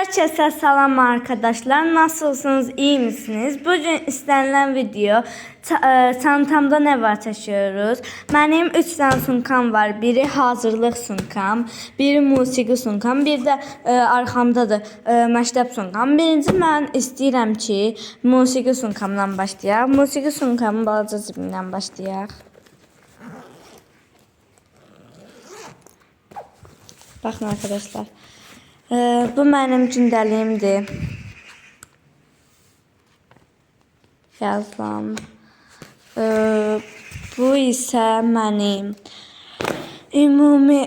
Herkese salam arkadaşlar. Nasılsınız? İyi misiniz? Bugün istenilen video çantamda ne var taşıyoruz. Benim 3 tane sunkam var. Biri hazırlık sunkam, biri musiqi sunkam, bir de arxamdadır məktəb sunkam. Birinci mən istəyirəm ki, musiqi sunkamdan başlayaq. Musiqi sunkamın balaca cibindən başlayaq. Baxın arkadaşlar. Bu mənim gündəliyimdir. Yazılan. Bu isə mənim ümumi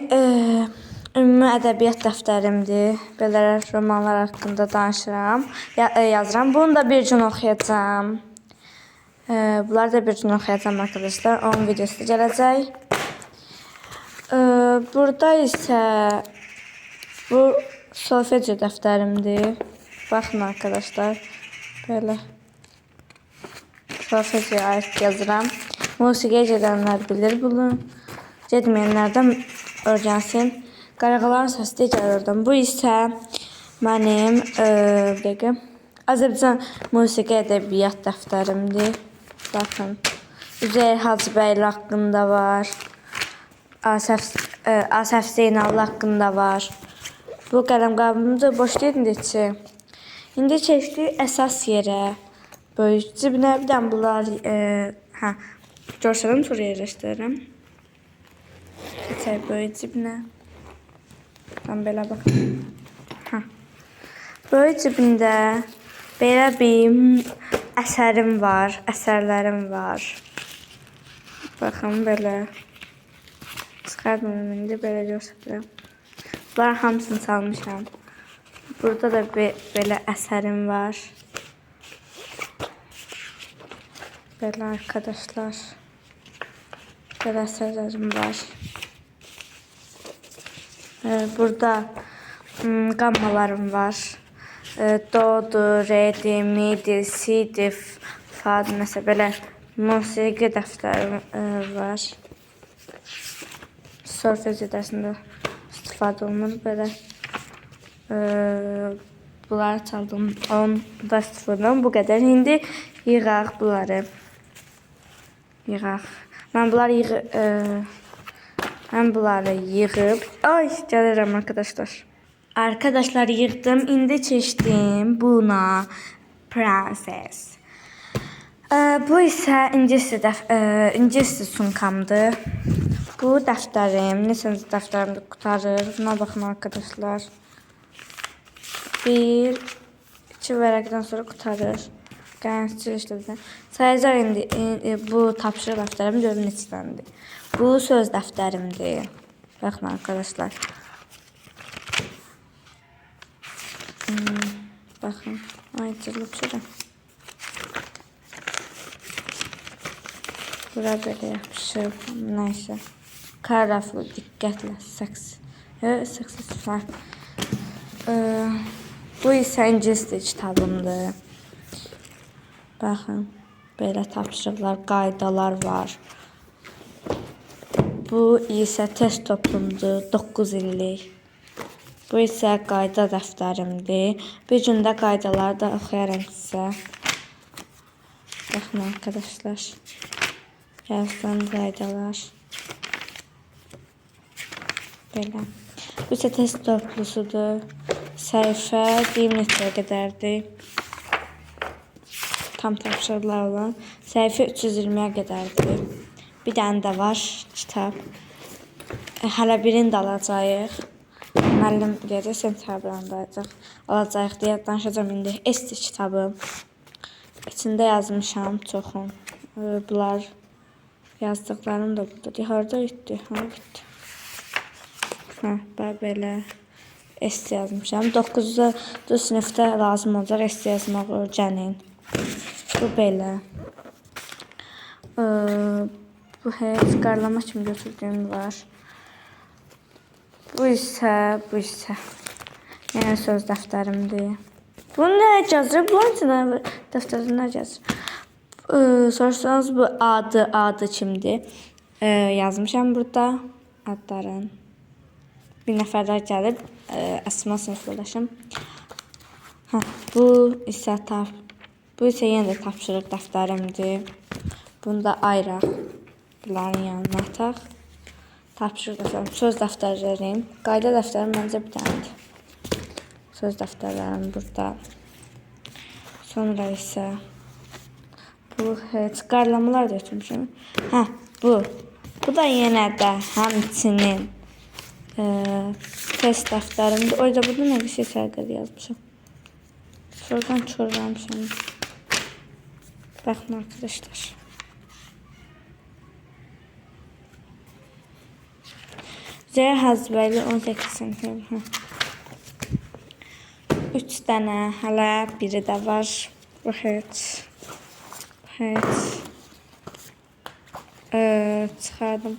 ədəbiyyat dəftərimdir. Belə romanlar haqqında danışıram, yazıram. Bunu da bir gün oxuyacağam. Bunları da bir gün oxuyacağam arkadaşlar. Onun videosu gələcək. Burada isə bu solfejo dəftərimdir. Baxın arkadaşlar. Belə solfejoya aid yazıram. Musiqiyə gedənlər bilir bunu. Getməyənlərdən öyrənsin. Qarğaların səsi də gəlir oradan. Bu isə mənim Azərbaycan musiqi ədəbiyyat dəftərimdir. Baxın. Üzeyir Hacıbəyli haqqında var. Asəf Zeynallı haqqında var. Bu qələm qabımdır. Boş deyildi ki. İndi keçdik əsas yerə. Böyük cibinə bir dənə bunlar görsənəm sonra yerləşdirirəm. Keçək böyük cibinə. Ben belə baxın. Böyük cibində belə bir əsərim var, əsərlərim var. Baxın belə. Çıxardım indi belə göstərirəm. Bunlar hamısını salmışam. Burada da belə əsərim var. Belə arkadaşlar. Belə əsərlərim var. Burada qammalarım var. Do'du, re'di, mi'di, si'di, fa'di. Məsələn belə musiqi dəftərim var. Solfejo dərsində istifadə olunur belə. Bunları çaldım. Onda istifadə olunur. Bu qədər. İndi yığaq bunları. Yığaq. Mən bunları yığıb. Ay, gəlirəm arkadaşlar. Arkadaşlar yığdım. İndi keçdim buna. Prenses. Bu isə ingiliscə sunkamdır. Bu dəftərim, neçənci dəftərimdə qutarır. Buna baxın arkadaşlar. 1-2 vərəqdən sonra qutarır. Qənəsçil işlədim. Sayacaq indi bu tapşırıq dəftərim görün neçədəndir. Bu söz dəftərimdir. Baxın arkadaşlar. Baxın. Ay, cırılıb şurada. Bura belə yapışıb. Nəysə. Qaraflı, diqqətlə, səksiz var. Bu isə ingiliscə kitabımdır. Baxın, belə tapşırıqlar, qaydalar var. Bu isə test topumdur, 9 illik. Bu isə qayda dəftərimdir. Bir gündə qaydaları da oxuyaram sizə. Baxın arkadaşlar. Yazılan qaydalar. Belə. Bu isə test toplusudur. Səhifə deyim neçəyə qədərdir. Tam tapşırıqlar olan. Səhifə 320-yə qədərdir. Bir dənə də var kitab. Hələ birini də alacağıq. Müəllim deyəcək, sentyabrında alacağıq deyə danışacağım indi. Esti kitabı. İçində yazmışam çoxun. Bunlar yazdıqlarım da burada. Harada etdi? Bitdi. Belə esti yazmışam. 9-cu sinifdə lazım olacaq esti yazmaq öyrənin. Bu belə. Bu heç qarlama kimi götürdüyüm var. Bu isə yəni söz dəftərimdir. Bu nə yazır? Bu dəftərdə nə yazır? Soruşsanız bu adı kimdir? Yazmışam burada adların. Bir nəfərlər gəlib, əsma sinif yoldaşım. Hə, bu isə yenə də tapşırıq dəftərimdir. Bunu da ayıraq. Bunların yanına ataq. Tapşırıq dəftərim, söz dəftərlərim. Qayda dəftərim məncə bir dənədir. Söz dəftərlərim burada. Sonra isə bu heç qarlamalar da götürmüşəm. Hə, bu. Bu da yenə də həmçinin test dəftərimdir. O yüzden burada nə bir şey sərqəli yazmışam. Şuradan çorlamışam. Baxın arkadaşlar. Z Hazbəyli 18 cm. 3 dənə, hələ biri də var. Bu heç. Çıxardım.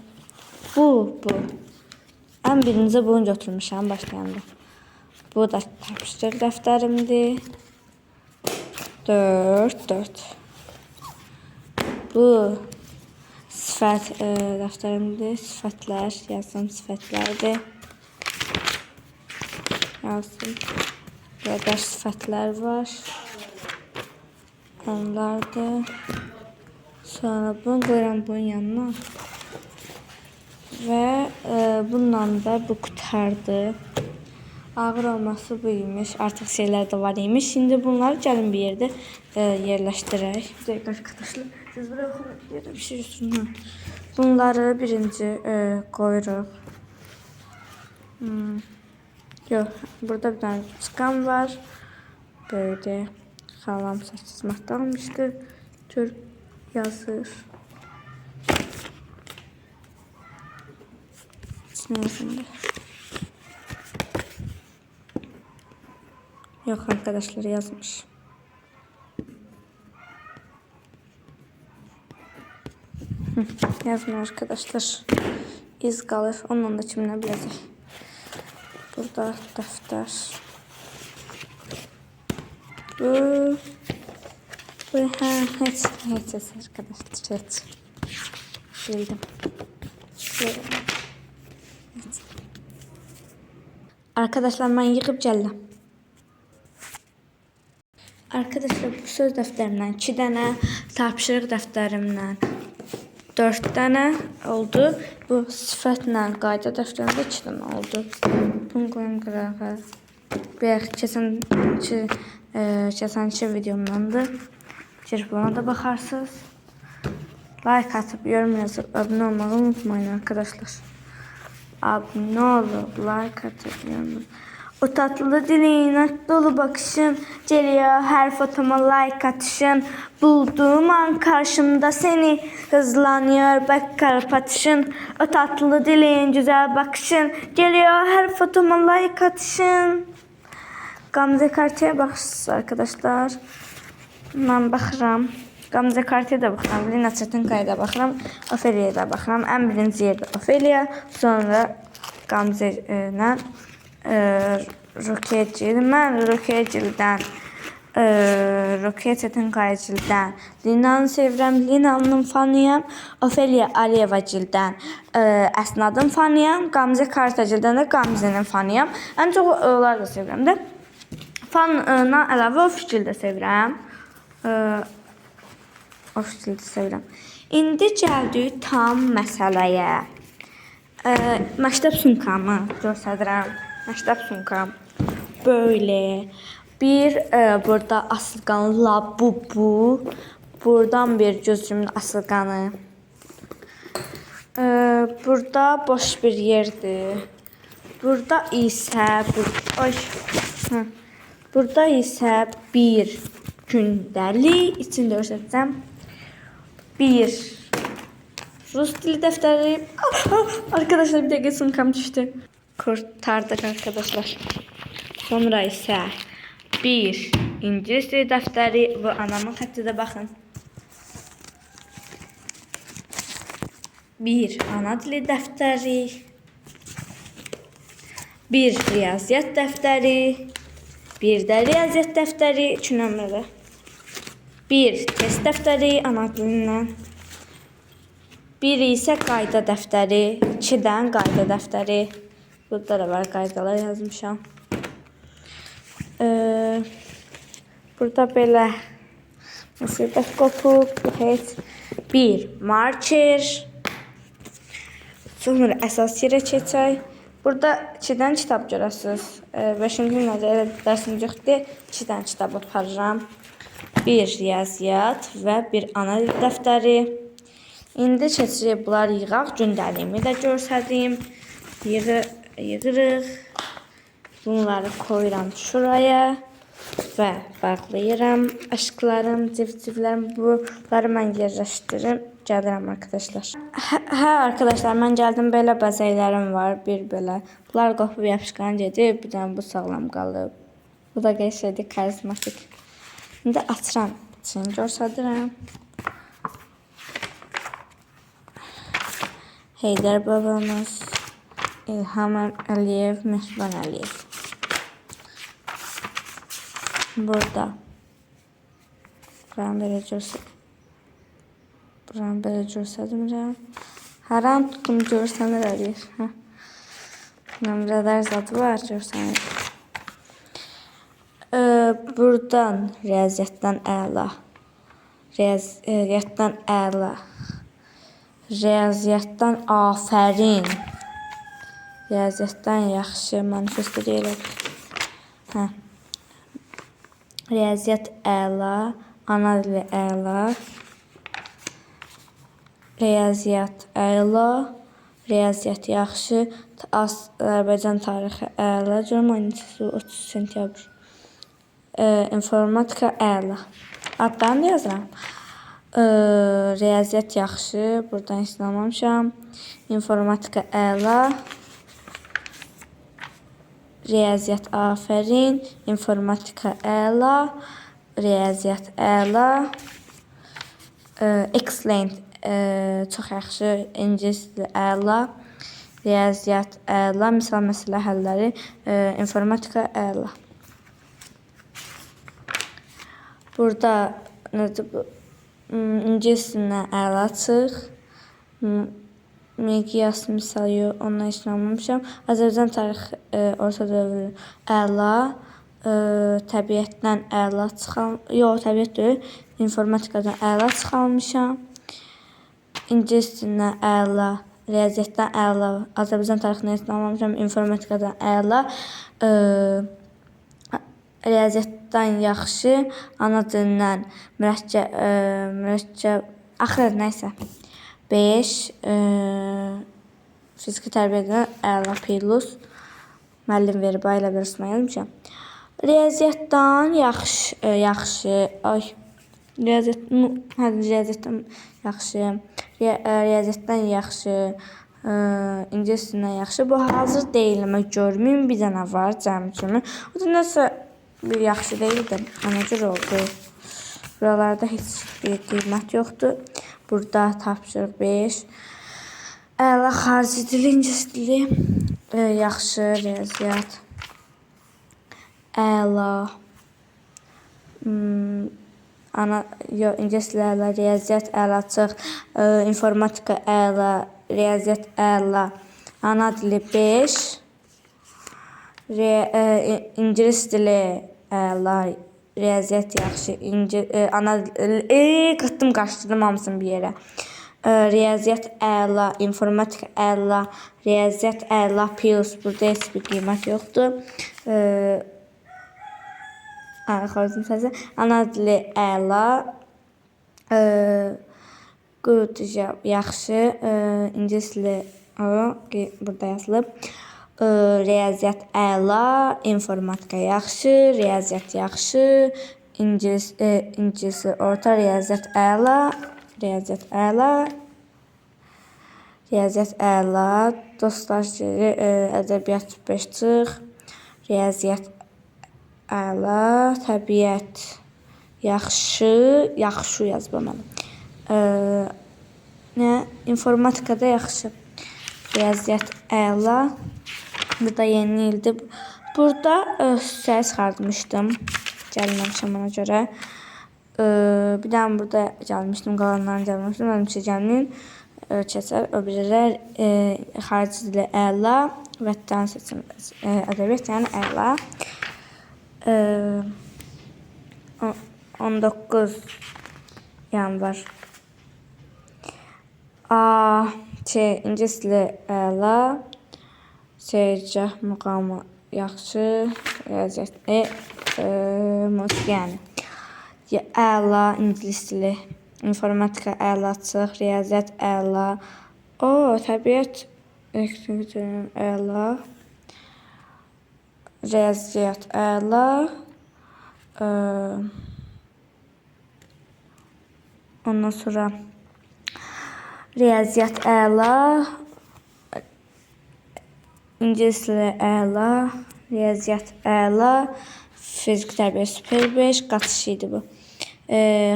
Bu. Ən birinci bunu götürmüşəm başlayanda. Bu da tapşırıq dəftərimdir. 4. Bu sifət dəftərimdir. Sifətlər, yazdım sifətlərdir. Yazdım. Burada sifətlər var. Onlardır. Sonra bunu qoyuram bunun yanına. Və bununla da bu qutardı. Ağır olması bu imiş. Artıq şeylər də var imiş. Şimdi bunları gəlin bir yerdə yerləşdirək. Bir dəqiqə arkadaşlar. Siz buraya yerdə bir şey üstündən. Bunları birinci qoyuruq. Yox, burada bir dənə çıxan var. Böyle xalam 8 maddə almışdı. Türk yazır. İçine yok arkadaşlar yazmış. Yazmıyor arkadaşlar. İz kalır. Onunla da kim ne bilecek. Burada defter. Bu hiç arkadaşlar. Hiç. Bildim. Evet. Arkadaşlar ben yığıp geldim. Arkadaşlar bu söz dəftərimdən 2 dənə, tapşırıq dəftərimdən 4 dənə oldu. Bu sifətlə qayda dəftərimdə 2 dənə oldu. Bunu qoyum qırağa. Bir keçənki videomdandır. Girib ona da baxarsınız. Like atıp yorum yazıp abone olmayı unutmayın arkadaşlar. Abone olup like atıp yorum. O tatlı dilin, dolu bakışın, geliyor her fotoma like atışın. Bulduğum an karşımda seni, hızlanıyor bak kalp atışın. O tatlı dilin, güzel bakışın, geliyor her fotoma like atışın. Gamze Karti'ye baxırsınız arkadaşlar. Ben baxıram. Gamze Karti'ye de baxıram, Lina Çetinkaya da baxıram, Ofelia'ya da baxıram. Ən birinci yerdə Ofelia, sonra Gamze ilə Roketcil. Mən Roketcildən, Roket Çetinkayacildən Lina'nı sevirəm, Lina'nın fanıyam. Ofelia Aliyevacildən Əsnadın fanıyam. Gamze Kartacildən də Gamze'nin fanıyam. Ən çox onları da sevirəm də. Fanla əlavə Oficil də sevirəm. Oficil də sevirəm. İndi gəldik tam məsələyə. Məktəb sumkamı göstərirəm. Məktəb sumkam böyle bir burada asılqanlı labubu, buradan bir gözümün asılqanı. Burada boş bir yerdir. Burada isə burada isə bir gündəlik içində göstərəcəm. Bir Rus dili dəftəri. Arkadaşlar bir dakika sumkam düştü. Kurtardık arkadaşlar. Sonra ise bir İngiliz dili dəftəri və anamın xətti də baxın. Bir ana dili dəftəri. Bir riyaziyyat dəftəri. Bir də riyaziyyat dəftəri 2 nömrədə. Bir test dəftəri ana dilindən. Bir isə qayda dəftəri. 2-dən qayda dəftəri. Burada da var qaydalar yazmışam. Burada belə müsibət qopub. Bu heç bir marker. Sonra əsas yerə keçək. Burada 2-dən kitab görəsiniz. 5-ci ildə dərsimiz yoxdur. 2-dən kitab aparıram. Bir riyaziyyat və bir ana dil dəftəri. İndi keçirik bunları yığaq. Gündəliyimi də göstərdim. Yığırıq. Bunları koyuram şuraya və bağlayıram. Aşklarım, civcivlərim, bunları mən yerləşdirim. Gəlirəm arkadaşlar. Hə arkadaşlar, mən gəldim, belə bəzəklərim var, bir belə. Bunlar qopub yapışqan gedib, bir dənə bu sağlam qalıb. Bu da qəşəngdir, karizmatik. İndi açıram, içini göstərirəm. Heydər babamız, İlham Əliyev, Mehriban Əliyev. Burada. Buranı belə göstərirəm. Buranı belə göstərmirəm. Haram tutum görsənir Əliyev. Nömrələr zadı var, görsənir. Buradan riyaziyyatdan əla. Riyaziyyatdan əla. Riyaziyyatdan afərin. Riyaziyyatdan yaxşı. Manifesto deyilək. Riyaziyyat əla. Ana dili əla. Riyaziyyat əla. Riyaziyyat yaxşı. Azərbaycan tarixi əla. Görüm 30 sentyabr. İnformatika əla. Adlarını yazıram. Riyaziyyat yaxşı. Buradan istəməmişəm. İnformatika əla. Riyaziyyat afərin. İnformatika əla. Riyaziyyat əla. Excellent. Çox yaxşı. İngilis dili əla. Riyaziyyat əla. Misal məsələ həlləri. İnformatika əla. Burada İngilis dilinə əla çıx. Miqyas misal yox, ondan heç anlamamışam. Azərbaycan tarixi orta dövrü əla. Təbiətdən əla yox, təbiət deyil. İnformatikadan əla çıxalmışam. İngilis dilinə əla. Riyaziyyatdan əla. Azərbaycan tarixini heç anlamamışam. İnformatikadan əla. Riyaziyyatdan yaxşı, ana dilindən mürəkkəb, axır nəysə. 5, fiziki tərbiyyədən əla plus, müəllim verib, ailə verismə yazmışam. Riyaziyyatdan yaxşı, riyaziyyatdan yaxşı, riyaziyyatdan yaxşı, İngilis dilindən yaxşı. Bu hazır deyilmə görməyim, bir dənə var cəmi kimi. O da nəsə bir yaxşı deyildi, ona görə oldu. Buralarda heç bir qiymət yoxdur. Burada tapşırıq 5. Əla xarici dili, İngilis dili. Yaxşı, riyaziyyat. Əla. İngilis dili əla, riyaziyyat əla çıx. İnformatika əla, riyaziyyat əla. Ana dili 5. İngilis dili əla, riyaziyyat yaxşı. Qıtdım, qaçdırdım hamısını bir yerə. Riyaziyyat əla, informatika əla, riyaziyyat əla plus. Burada heç bir qiymət yoxdur. Ana dili əla. Good yaxşı. İngilis dili burada yazılıb. Riyaziyyat əla, informatika yaxşı, riyaziyyat yaxşı, İngilis orta, riyaziyyat əla, riyaziyyat əla, riyaziyyat əla, dostlar geri, ədəbiyyat 5 çıx, riyaziyyat əla, təbiət yaxşı, yaxşı yazmamalım. İnformatikada yaxşı, riyaziyyat əla. Burada yeni ildir. Burada hissəyə çıxartmışdım. Gəlməmişəm ona görə. Bir dənə burada gəlmişdim. Qalanlarını gəlməmişdim. Mənim üçün gəlməyin. Keçər. O birilər xarici dili əla. Vətən seçim ədəbiyyat, yəni əla. 19 yanvar. A. İngilis dili əla. Seyircah muğamı yaxşı. Riyaziyyat. Musiqi yəni. Əla ingilis dili. İnformatika əlaçıq. Riyaziyyat əla. Təbiət əla. Riyaziyyat əla. Ondan sonra riyaziyyat əla. İngilis dili əla. Riyaziyyat əla. Fiziki tərbiyə super 5. Qaçış idi bu.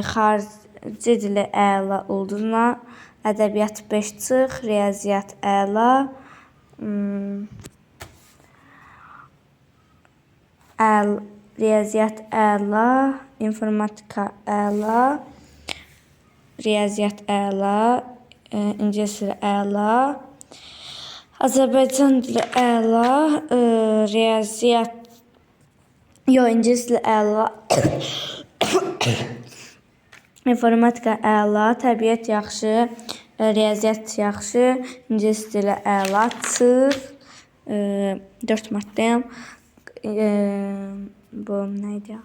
Xarici dili əla ulduzla. Ədəbiyyat 5 çıx. Riyaziyyat əla. Riyaziyyat əla. İnformatika əla. Riyaziyyat əla. İngilis dili əla. Azərbaycan dili əla. Riyaziyyat İngilis dili əla. İnformatika əla. Təbiət yaxşı. Riyaziyyat yaxşı. İngilis dili əla. Çıx. 4 maddəyəm. Bu neydi ya?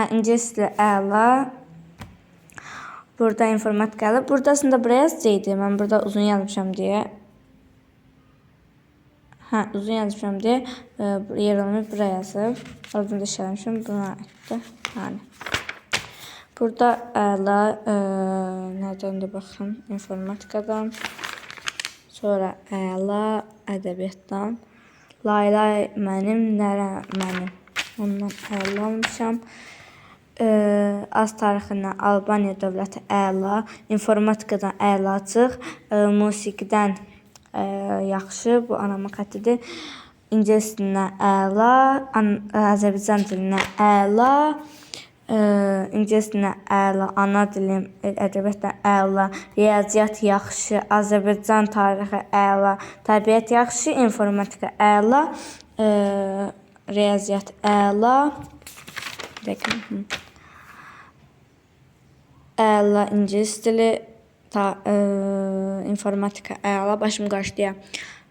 İngilis dili əla. Burada informatika əla. Burada aslında buraya yazacaqdı. Mən burada uzun yazmışam deyə. Uzun yazmışam deyə yer olmayıb buraya yazıb. Oradan da işləmişim. Buna aiddir. Burada əla. Nədən də baxın. İnformatikadan. Sonra əla. Ədəbiyyatdan. Laylay mənim, nərə mənim. Ondan əla almışam. Az tarixindən Albaniya dövləti əla. İnformatikadan əla çıx. Musiqidən yaxşı. Bu anama xəttidir. İngilis dilindən əla. Azərbaycan dilindən əla. İngilis dilindən əla. Ana dilim ədəbiyyatdan əla. Riyaziyyat yaxşı. Azərbaycan tarixi əla. Təbiət yaxşı. İnformatika əla. Riyaziyyat əla. Əla ingilis dili. İnformatika əla. Başım qaçdı ya.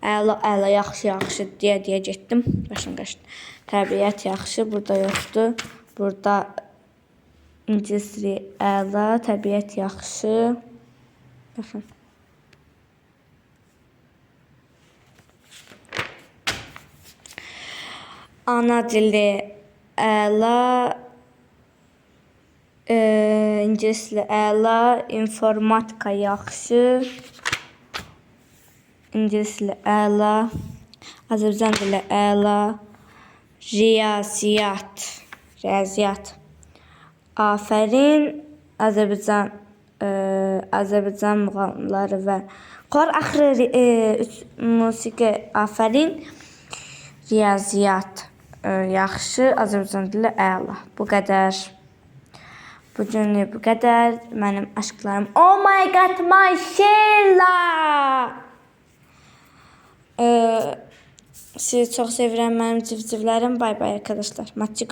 Əla, yaxşı deyə getdim. Başım qaçdı. Təbiət yaxşı. Burada yoxdur. Burada ingilis dili əla. Təbiət yaxşı. Baxın. Ana dili əla. İngilis dili əla. İnformatika yaxşı. İngilis dili əla. Azərbaycan dili əla. Riyaziyyat. Afərin. Azərbaycan muğamları və axırı musiqi afərin. Riyaziyyat yaxşı. Azərbaycan dili əla. Bu qədər. Bugünlük bu qədər. Mənim aşklarım. Oh my god, Mayşela! Sizi çox sevirəm mənim civcivlərim. Bay bay arkadaşlar. Maçı